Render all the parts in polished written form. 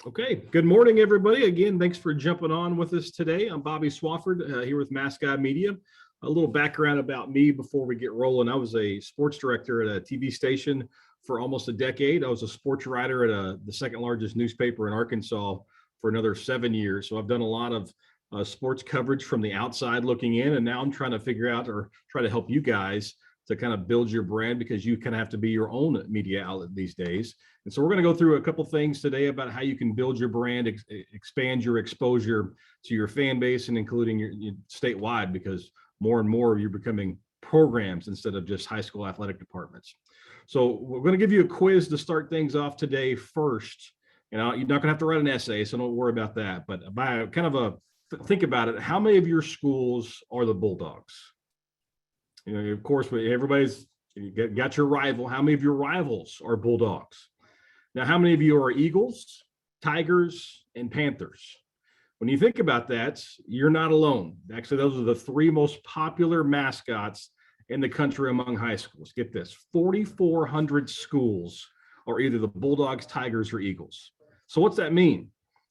Okay, good morning, everybody. Again, thanks for jumping on with us today. I'm Bobby Swofford here with Mascot Media. A little background about me before we get rolling. I was a sports director at a TV station for almost a decade. I was a sports writer at the second largest newspaper in Arkansas for another 7 years. So I've done a lot of sports coverage from the outside looking in, and now I'm trying to figure out or try to help you guys to kind of build your brand because you kind of have to be your own media outlet these days. And so we're going to go through a couple things today about how you can build your brand, expand your exposure to your fan base and including your statewide, because more and more you're becoming programs instead of just high school athletic departments. So we're going to give you a quiz to start things off today first. You're not going to have to write an essay, so don't worry about that. But by kind of think about it, how many of your schools are the Bulldogs? Of course, everybody's got your rival. How many of your rivals are Bulldogs? Now, how many of you are Eagles, Tigers, and Panthers? When you think about that, you're not alone. Actually, those are the three most popular mascots in the country among high schools. Get this, 4,400 schools are either the Bulldogs, Tigers, or Eagles. So what's that mean?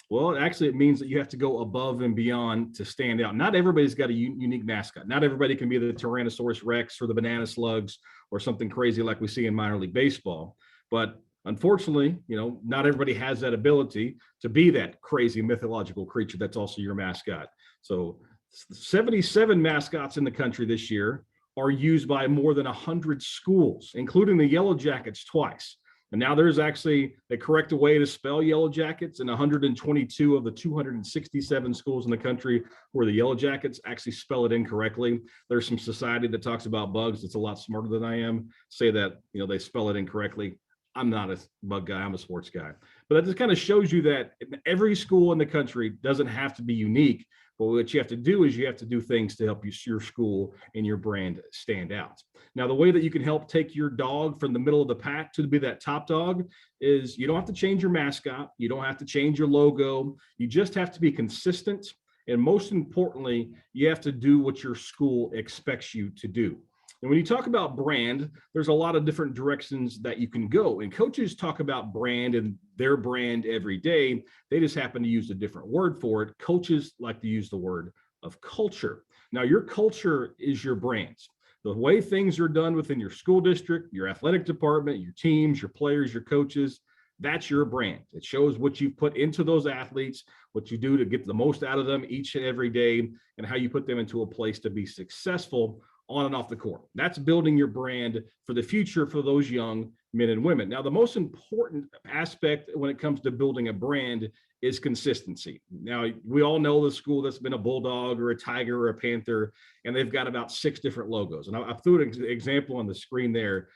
Well, actually, it means that you have to go above and beyond to stand out. Not everybody's got a unique mascot. Not everybody can be the Tyrannosaurus Rex or the banana slugs or something crazy like we see in minor league baseball. But unfortunately, not everybody has that ability to be that crazy mythological creature that's also your mascot. So 77 mascots in the country this year are used by more than 100 schools, including the Yellow Jackets twice. And now there's actually a correct way to spell Yellow Jackets, and 122 of the 267 schools in the country where the Yellow Jackets actually spell it incorrectly. There's some society that talks about bugs that's a lot smarter than I am, say that they spell it incorrectly. I'm not a bug guy, I'm a sports guy. But that just kind of shows you that every school in the country doesn't have to be unique, but what you have to do is you have to do things to help your school and your brand stand out. Now, the way that you can help take your dog from the middle of the pack to be that top dog is you don't have to change your mascot. You don't have to change your logo. You just have to be consistent. And most importantly, you have to do what your school expects you to do. And when you talk about brand, there's a lot of different directions that you can go. And coaches talk about brand and their brand every day. They just happen to use a different word for it. Coaches like to use the word of culture. Now, your culture is your brand. The way things are done within your school district, your athletic department, your teams, your players, your coaches, that's your brand. It shows what you put into those athletes, what you do to get the most out of them each and every day, and how you put them into a place to be successful on and off the court. That's building your brand for the future for those young men and women. Now, the most important aspect when it comes to building a brand is consistency. Now, we all know the school that's been a Bulldog or a Tiger or a Panther, and they've got about 6 different logos. And I threw an example on the screen there.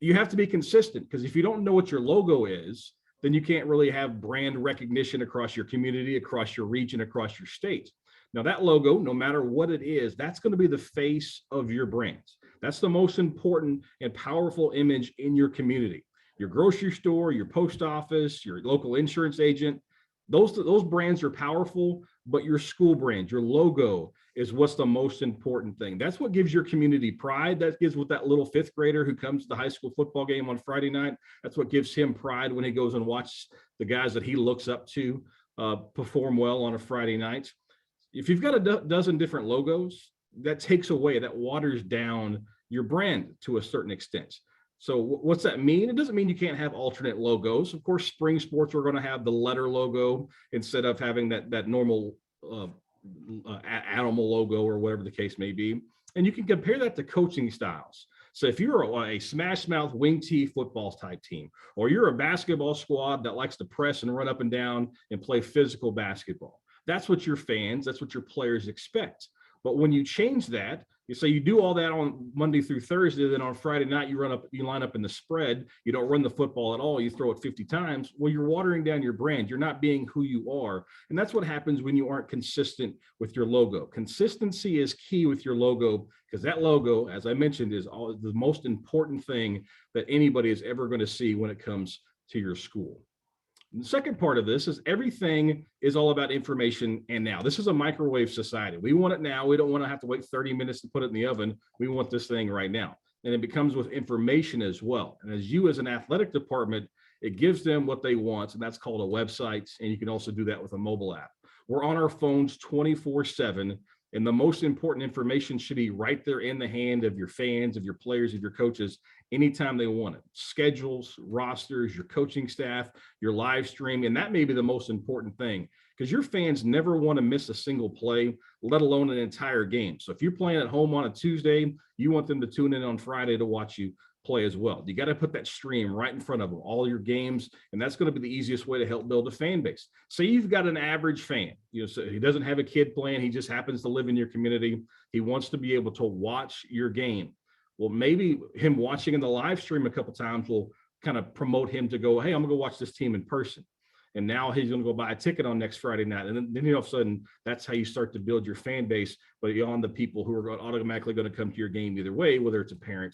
You have to be consistent, because if you don't know what your logo is, then you can't really have brand recognition across your community, across your region, across your state. Now, that logo, no matter what it is, that's going to be the face of your brand. That's the most important and powerful image in your community. Your grocery store, your post office, your local insurance agent, those brands are powerful, but your school brand, your logo, is what's the most important thing. That's what gives your community pride. That gives with that little 5th grader who comes to the high school football game on Friday night. That's what gives him pride when he goes and watches the guys that he looks up to perform well on a Friday night. If you've got a dozen different logos, that takes away, that waters down your brand to a certain extent. So what's that mean? It doesn't mean you can't have alternate logos. Of course, spring sports are going to have the letter logo instead of having that normal animal logo or whatever the case may be. And you can compare that to coaching styles. So if you're a smash mouth wing tee football type team, or you're a basketball squad that likes to press and run up and down and play physical basketball, that's what your fans, that's what your players expect. But when you change that, you say you do all that on Monday through Thursday, then on Friday night you line up in the spread, you don't run the football at all, you throw it 50 times, well, you're watering down your brand. You're not being who you are. And that's what happens when you aren't consistent with your logo. Consistency is key with your logo, because that logo, as I mentioned, is the most important thing that anybody is ever going to see when it comes to your school. The second part of this is everything is all about information and now. This is a microwave society. We want it now. We don't want to have to wait 30 minutes to put it in the oven. We want this thing right now. And it becomes with information as well. And as you as an athletic department It gives them what they want, and that's called a website. And you can also do that with a mobile app. We're on our phones 24/7. And the most important information should be right there in the hand of your fans, of your players, of your coaches, anytime they want it. Schedules, rosters, your coaching staff, your live stream. And that may be the most important thing, because your fans never want to miss a single play, let alone an entire game. So if you're playing at home on a Tuesday, you want them to tune in on Friday to watch you play as well. You got to put that stream right in front of them, all your games, and that's going to be the easiest way to help build a fan base. Say you've got an average fan, so he doesn't have a kid playing, he just happens to live in your community. He wants to be able to watch your game. Well, maybe him watching in the live stream a couple times will kind of promote him to go, hey, I'm gonna go watch this team in person. And now he's going to go buy a ticket on next Friday night. And then all of a sudden, that's how you start to build your fan base, but beyond the people who are automatically going to come to your game either way, whether it's a parent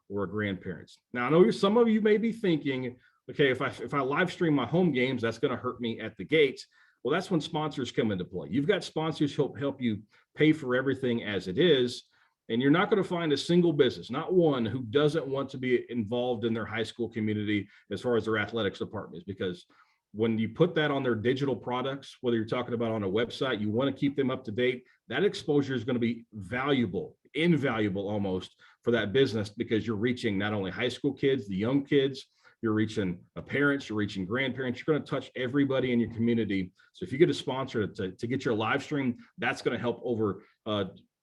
or a grandparents. Now, I know some of you may be thinking, okay, if I live stream my home games, that's going to hurt me at the gate. Well, that's when sponsors come into play. You've got sponsors who help you pay for everything as it is. And you're not going to find a single business, not one, who doesn't want to be involved in their high school community as far as their athletics department is, because when you put that on their digital products, whether you're talking about on a website, you want to keep them up to date. That exposure is going to be valuable, invaluable almost, for that business, because you're reaching not only high school kids, the young kids, you're reaching parents, you're reaching grandparents, you're going to touch everybody in your community. So if you get a sponsor to get your live stream, that's going to help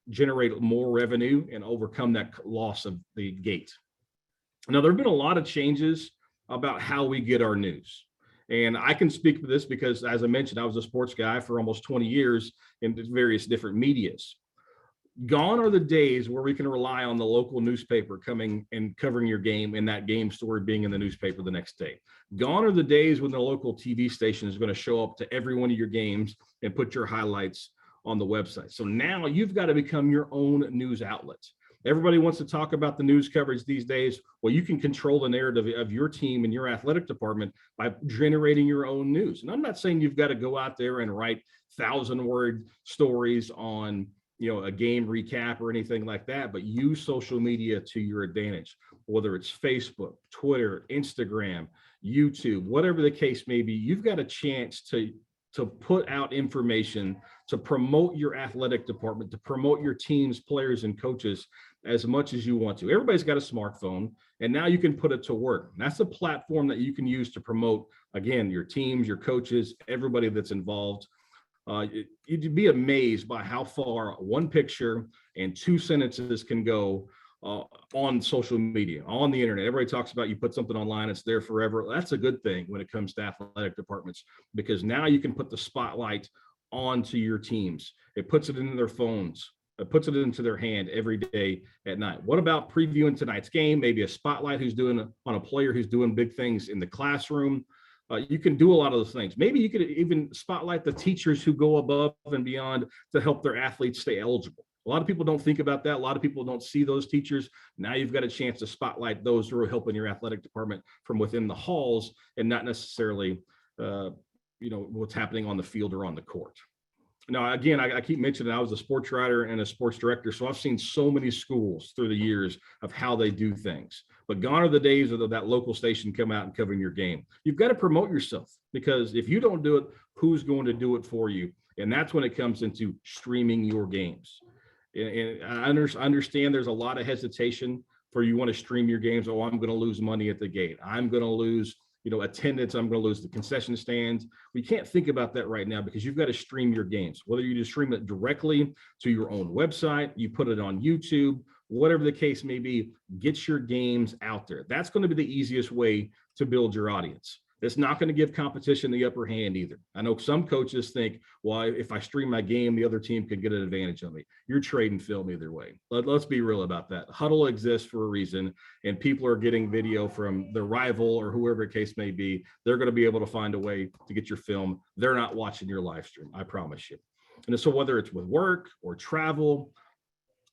generate more revenue and overcome that loss of the gate. Now, there have been a lot of changes about how we get our news. And I can speak to this because, as I mentioned, I was a sports guy for almost 20 years in various different medias. Gone are the days where we can rely on the local newspaper coming and covering your game and that game story being in the newspaper the next day. Gone are the days when the local TV station is going to show up to every one of your games and put your highlights on the website. So now you've got to become your own news outlet. Everybody wants to talk about the news coverage these days. Well, you can control the narrative of your team and your athletic department by generating your own news. And I'm not saying you've got to go out there and write 1,000-word stories on, a game recap or anything like that, but use social media to your advantage, whether it's Facebook, Twitter, Instagram, YouTube, whatever the case may be. You've got a chance to put out information, to promote your athletic department, to promote your teams, players, and coaches as much as you want to. Everybody's got a smartphone, and now you can put it to work. And that's a platform that you can use to promote, again, your teams, your coaches, everybody that's involved. You'd be amazed by how far one picture and 2 sentences can go on social media, on the internet. Everybody talks about you put something online, it's there forever. That's a good thing when it comes to athletic departments, because now you can put the spotlight onto your teams. It puts it into their phones. It puts it into their hand every day at night. What about previewing tonight's game? Maybe a spotlight on a player who's doing big things in the classroom. You can do a lot of those things. Maybe you could even spotlight the teachers who go above and beyond to help their athletes stay eligible. A lot of people don't think about that. A lot of people don't see those teachers. Now you've got a chance to spotlight those who are helping your athletic department from within the halls, and not necessarily, what's happening on the field or on the court. Now, again, I keep mentioning I was a sports writer and a sports director, so I've seen so many schools through the years of how they do things. But gone are the days of that local station come out and covering your game. You've got to promote yourself, because if you don't do it, who's going to do it for you? And that's when it comes into streaming your games. And I understand there's a lot of hesitation for you want to stream your games. Oh, I'm going to lose money at the gate. I'm going to lose attendance. I'm going to lose the concession stands. We can't think about that right now, because you've got to stream your games, whether you just stream it directly to your own website, you put it on YouTube, whatever the case may be, get your games out there. That's going to be the easiest way to build your audience. It's not going to give competition the upper hand either. I know some coaches think, well, if I stream my game, the other team could get an advantage of me. You're trading film either way. Let's be real about that. Huddle exists for a reason, and people are getting video from their rival or whoever the case may be. They're going to be able to find a way to get your film. They're not watching your live stream, I promise you. And so whether it's with work or travel,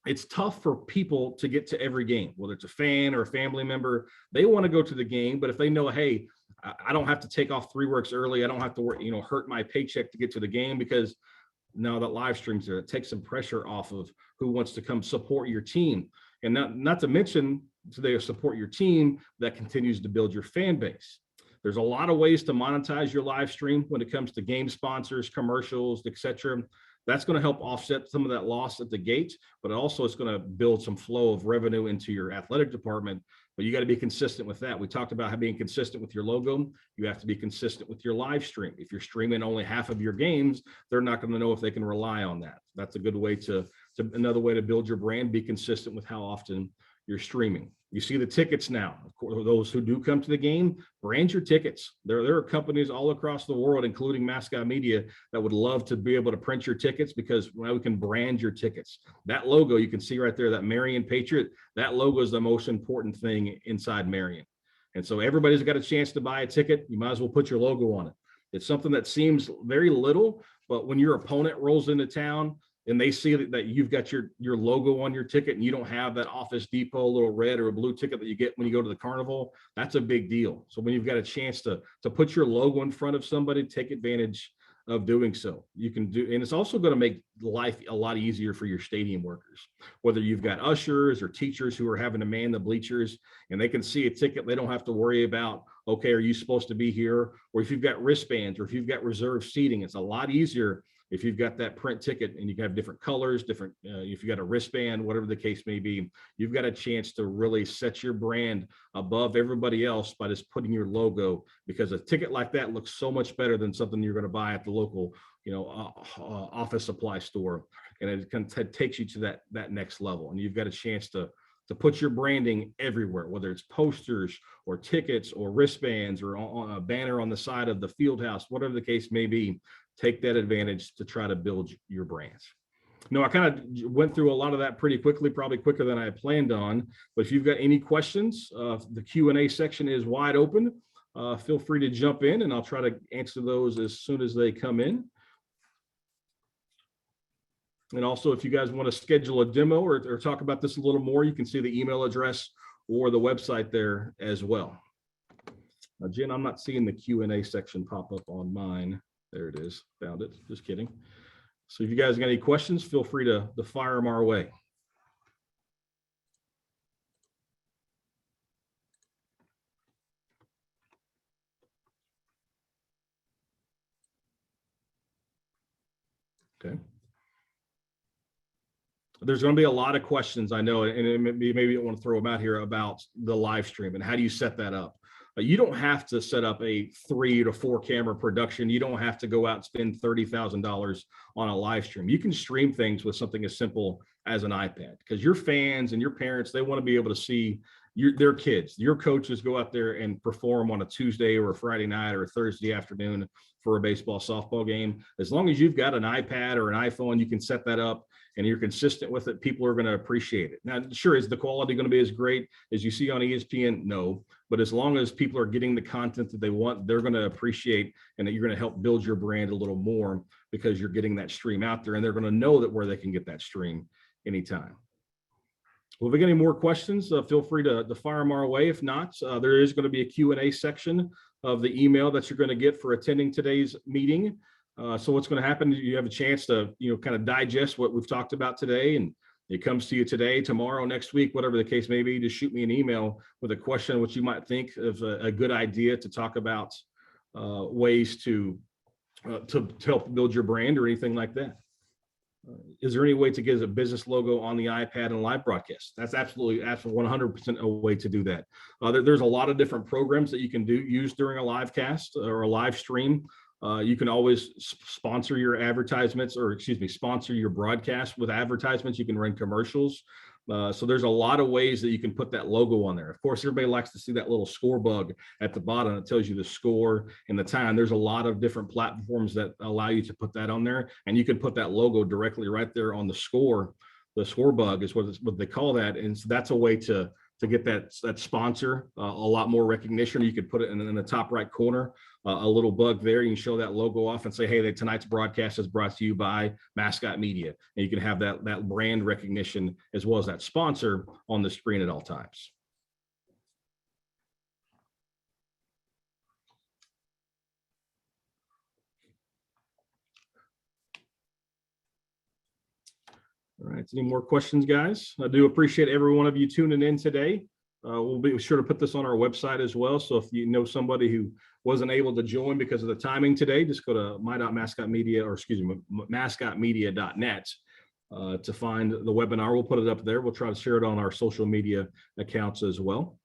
it's tough for people to get to every game, whether it's a fan or a family member. They want to go to the game, but if they know, hey, I don't have to take off 3 works early, I don't have to work, hurt my paycheck to get to the game, because now that live streams there, it takes some pressure off of who wants to come support your team. And not to mention, so they support your team, that continues to build your fan base. There's a lot of ways to monetize your live stream when it comes to game sponsors, commercials, etc. That's going to help offset some of that loss at the gate, but also it's going to build some flow of revenue into your athletic department. But you got to be consistent with that. We talked about how being consistent with your logo. You have to be consistent with your live stream. If you're streaming only half of your games, they're not going to know if they can rely on that. That's a good way to another way to build your brand. Be consistent with how often you're streaming. You see the tickets now. Of course, those who do come to the game, brand your tickets. There are companies all across the world, including Mascot Media, that would love to be able to print your tickets, because now we can brand your tickets. That logo you can see right there, that Marion Patriot, that logo is the most important thing inside Marion. And so everybody's got a chance to buy a ticket. You might as well put your logo on it. It's something that seems very little, but when your opponent rolls into town and they see that you've got your logo on your ticket and you don't have that Office Depot little red or a blue ticket that you get when you go to the carnival, that's a big deal. So when you've got a chance to put your logo in front of somebody, take advantage of doing so. You can do, and it's also going to make life a lot easier for your stadium workers, whether you've got ushers or teachers who are having to man the bleachers and they can see a ticket. They don't have to worry about, okay, are you supposed to be here? Or if you've got wristbands or if you've got reserved seating, it's a lot easier if you've got that print ticket and you can have different colors, different, if you got a wristband, whatever the case may be, you've got a chance to really set your brand above everybody else by just putting your logo, because a ticket like that looks so much better than something you're going to buy at the local, office supply store. And it takes you to that next level. And you've got a chance to put your branding everywhere, whether it's posters or tickets or wristbands or on a banner on the side of the field house, whatever the case may be. Take that advantage to try to build your brands. No, I kind of went through a lot of that pretty quickly, probably quicker than I had planned on. But if you've got any questions, the Q&A section is wide open. Feel free to jump in and I'll try to answer those as soon as they come in. And also, if you guys want to schedule a demo or talk about this a little more, you can see the email address or the website there as well. Now, Jen, I'm not seeing the Q&A section pop up on mine. There it is. Found it. Just kidding. So if you guys got any questions, feel free to fire them our way. Okay. There's going to be a lot of questions, I know, and maybe you want to throw them out here about the live stream and how do you set that up? You don't have to set up a 3 to 4 camera production. You don't have to go out and spend $30,000 on a live stream. You can stream things with something as simple as an iPad, because your fans and your parents, they want to be able to see their kids, your coaches go out there and perform on a Tuesday or a Friday night or a Thursday afternoon for a baseball, softball game. As long as you've got an iPad or an iPhone, you can set that up and you're consistent with it, people are going to appreciate it. Now, sure, is the quality going to be as great as you see on ESPN? No, but as long as people are getting the content that they want, they're going to appreciate, and that you're going to help build your brand a little more because you're getting that stream out there, and they're going to know that where they can get that stream anytime. Well, if we get any more questions, feel free to fire them our way. If not, there is going to be a Q&A section of the email that you're going to get for attending today's meeting. So what's going to happen, you have a chance to, kind of digest what we've talked about today, and it comes to you today, tomorrow, next week, whatever the case may be. Just shoot me an email with a question, what you might think of a good idea to talk about, ways to help build your brand or anything like that. Is there any way to get a business logo on the iPad and live broadcast? That's absolutely 100% a way to do that. There's a lot of different programs that you can use during a live cast or a live stream. You can always sponsor your advertisements, or sponsor your broadcast with advertisements. You can run commercials. So there's a lot of ways that you can put that logo on there. Of course, everybody likes to see that little score bug at the bottom that tells you the score and the time. There's a lot of different platforms that allow you to put that on there, and you can put that logo directly right there on the score. The score bug is what they call that, and so that's a way to get that sponsor a lot more recognition. You could put it in the top right corner, a little bug there. You can show that logo off and say, hey, tonight's broadcast is brought to you by Mascot Media. And you can have that brand recognition as well as that sponsor on the screen at all times. All right, any more questions, guys? I do appreciate every one of you tuning in today. we'll be sure to put this on our website as well. So if you know somebody who wasn't able to join because of the timing today, just go to my.mascotmedia, or excuse me, mascotmedia.net to find the webinar. We'll put it up there. We'll try to share it on our social media accounts as well.